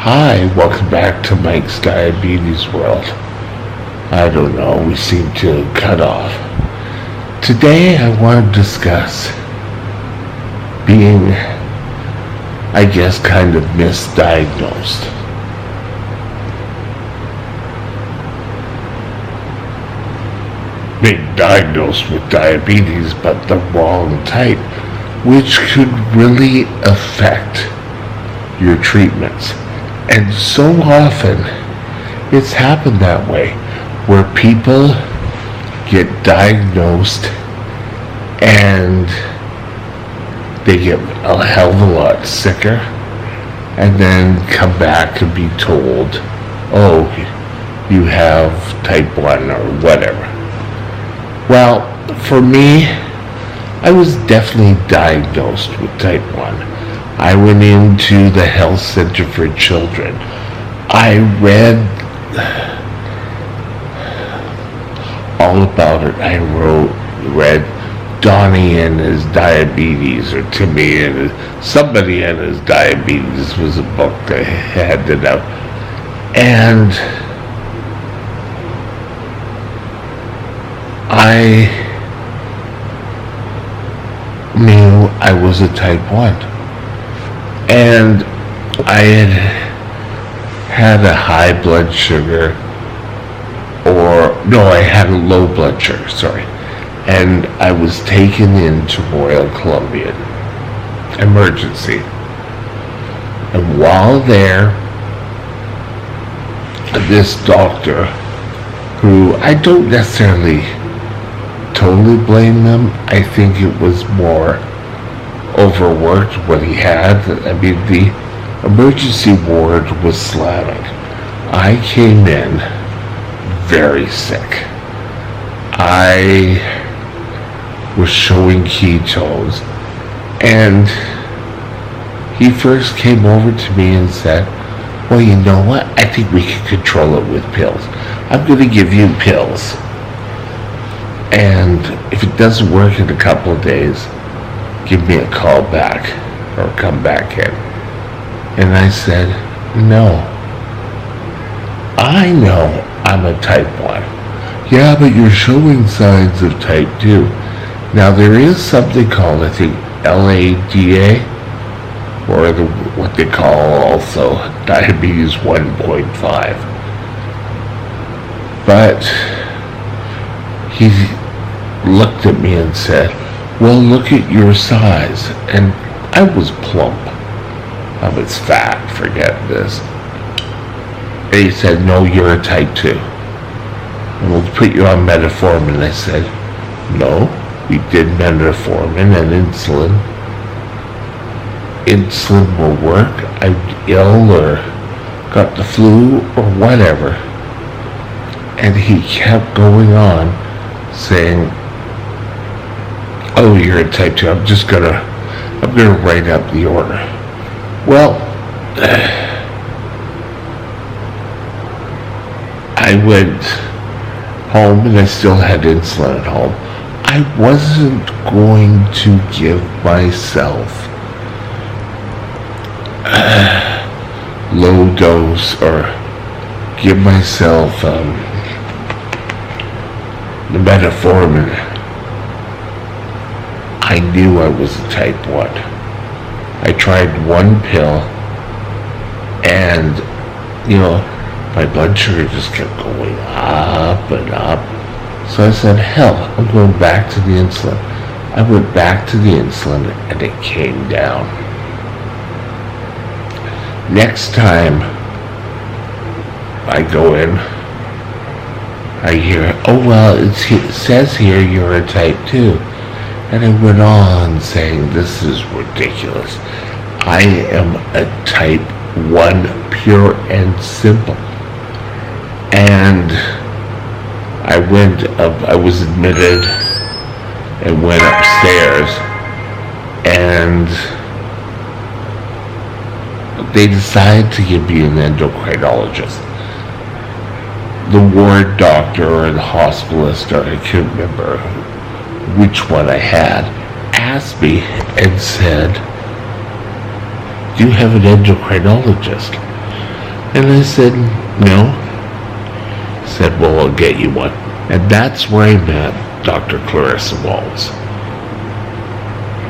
Hi, welcome back to Mike's Diabetes World. I don't know, we seem to cut off. Today I want to discuss being, I guess, kind of misdiagnosed. Being diagnosed with diabetes, but the wrong type, which could really affect your treatments. And so often, it's happened that way, where people get diagnosed and they get a hell of a lot sicker, and then come back and be told, oh, you have type 1 or whatever. Well, for me, I was definitely diagnosed with type 1. I went into the health center for children. I read all about it. I read Donnie and his diabetes, or Timmy and somebody and his diabetes was a book that had it out. And I knew I was a type 1. And I had a high blood sugar, I had a low blood sugar, sorry. And I was taken into Royal Columbian Emergency. And while there, this doctor, who I don't necessarily totally blame him, I think it was more overworked what he had. I mean, the emergency ward was slamming. I came in very sick. I was showing ketones, and he first came over to me and said, well, you know what? I think we can control it with pills. I'm going to give you pills. And if it doesn't work in a couple of days, give me a call back or come back in. And I said, no. I know I'm a type 1. Yeah, but you're showing signs of type 2. Now there is something called, I think, LADA, or what they call also diabetes 1.5. But he looked at me and said, well, look at your size. And I was plump. I was fat, forget this. And he said, no, you're a type 2. And we'll put you on metformin. I said, no, we did metformin and insulin. Insulin will work. I'm ill or got the flu or whatever. And he kept going on saying, oh, you're a type 2. I'm gonna write up the order. Well, I went home and I still had insulin at home. I wasn't going to give myself low dose or give myself the metformin. I knew I was a type 1. I tried one pill and, my blood sugar just kept going up and up. So I said, hell, I'm going back to the insulin. I went back to the insulin and it came down. Next time I go in, I hear, oh, well, it says here you're a type 2. And I went on saying, this is ridiculous. I am a type 1, pure and simple. And I was admitted and went upstairs, and they decided to give me an endocrinologist. The ward doctor or the hospitalist, or I can't remember which one I had, asked me and said, do you have an endocrinologist? And I said, no. He said, well, I'll get you one. And that's where I met Dr. Clarissa Walls.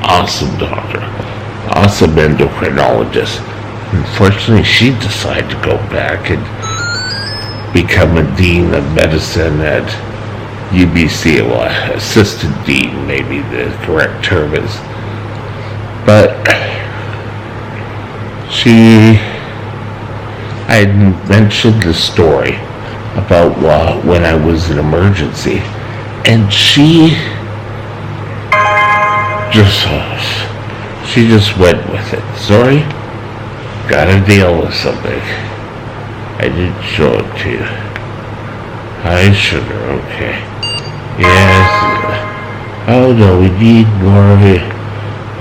Awesome doctor. Awesome endocrinologist. Unfortunately, she decided to go back and become a dean of medicine at UBC. Well, assistant dean, maybe the correct term is. But I had mentioned the story about when I was in emergency, and she just went with it. Sorry, gotta deal with something. I didn't show it to you. High sugar, okay. Yes. Oh no, we need more of it.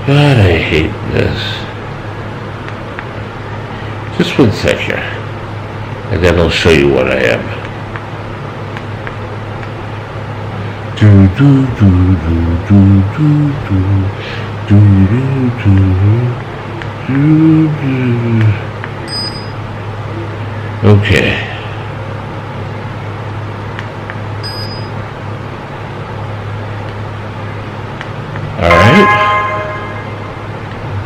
God, I hate this. Just 1 sec here. And then I'll show you what I am. Do do do do do do do do do do do. Okay. Alright.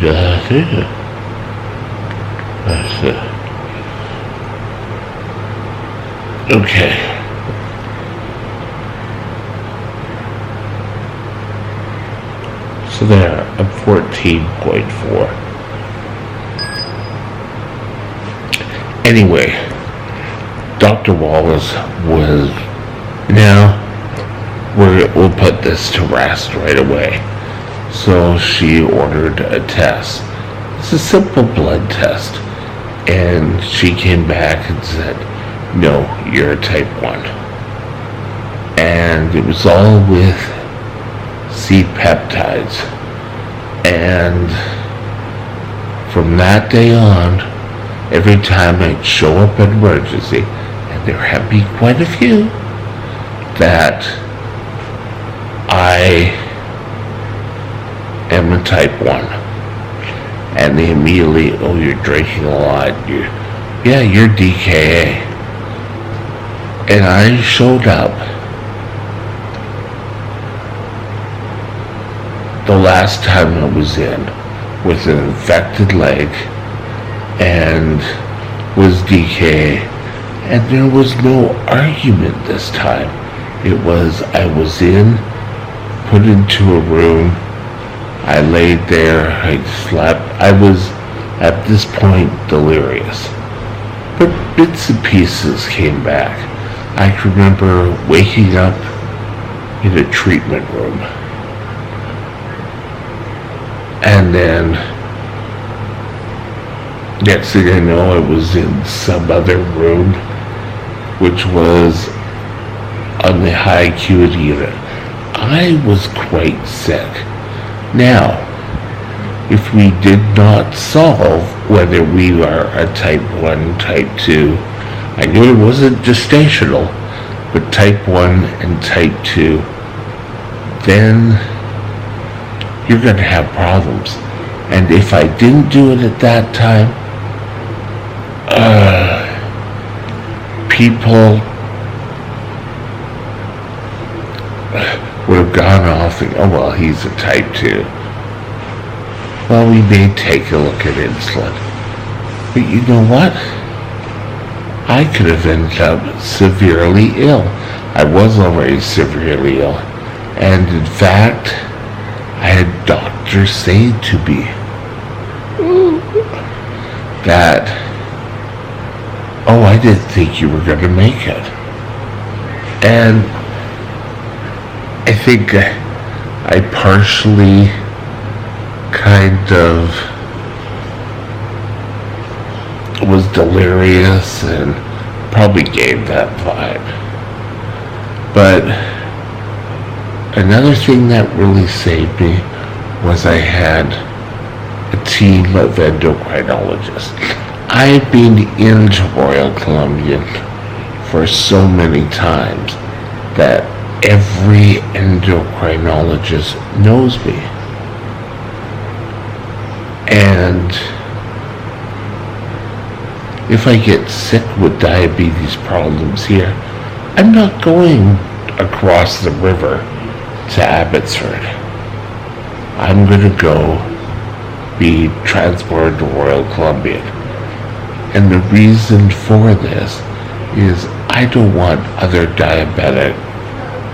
That's it. That's it. Okay. So there, I'm 14.4. Anyway, Dr. Wallace was, now we'll put this to rest right away. So she ordered a test. It's a simple blood test. And she came back and said, no, you're a type 1. And it was all with C-peptides. And from that day on, every time I'd show up at emergency, and there have been quite a few, that I am a type 1. And they immediately, oh, you're drinking a lot. You're DKA. And I showed up the last time I was in with an infected leg and was DKA. And there was no argument this time. It was, I was put into a room. I laid there, I slept. I was, at this point, delirious. But bits and pieces came back. I can remember waking up in a treatment room. And then, next thing I know, I was in some other room, which was on the high acuity unit. I was quite sick. Now, if we did not solve whether we are a type 1, type 2, I knew it wasn't gestational, but type 1 and type 2, then you're going to have problems. And if I didn't do it at that time, people would have gone off and, oh, well, he's a type 2. Well, we may take a look at insulin. But you know what? I could have ended up severely ill. I was already severely ill. And in fact, I had doctors say to me that, oh, I didn't think you were going to make it. And I think I partially kind of was delirious and probably gave that vibe. But another thing that really saved me was I had a team of endocrinologists. I had been into Royal Columbian for so many times that every endocrinologist knows me. And if I get sick with diabetes problems here, I'm not going across the river to Abbotsford. I'm going to go be transported to Royal Columbian. And the reason for this is I don't want other diabetic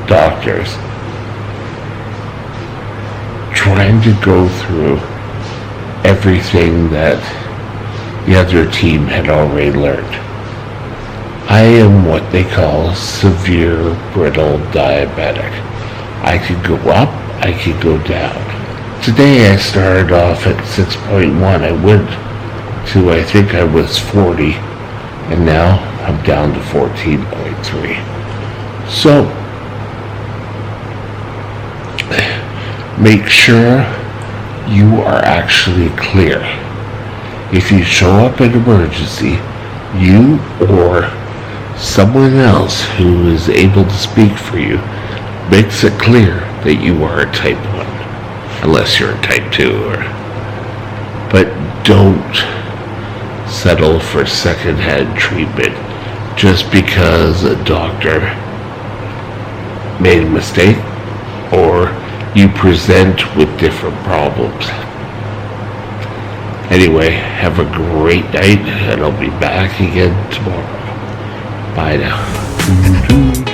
doctors trying to go through everything that the other team had already learned. I am what they call severe brittle diabetic. I could go up, I could go down. Today I started off at 6.1. I went to, I think I was 40, and now I'm down to 14.3. So, make sure you are actually clear. If you show up in emergency, you or someone else who is able to speak for you makes it clear that you are a type 1, unless you're a type 2. But don't settle for second-hand treatment just because a doctor made a mistake or you present with different problems. Anyway, have a great night, and I'll be back again tomorrow. Bye now.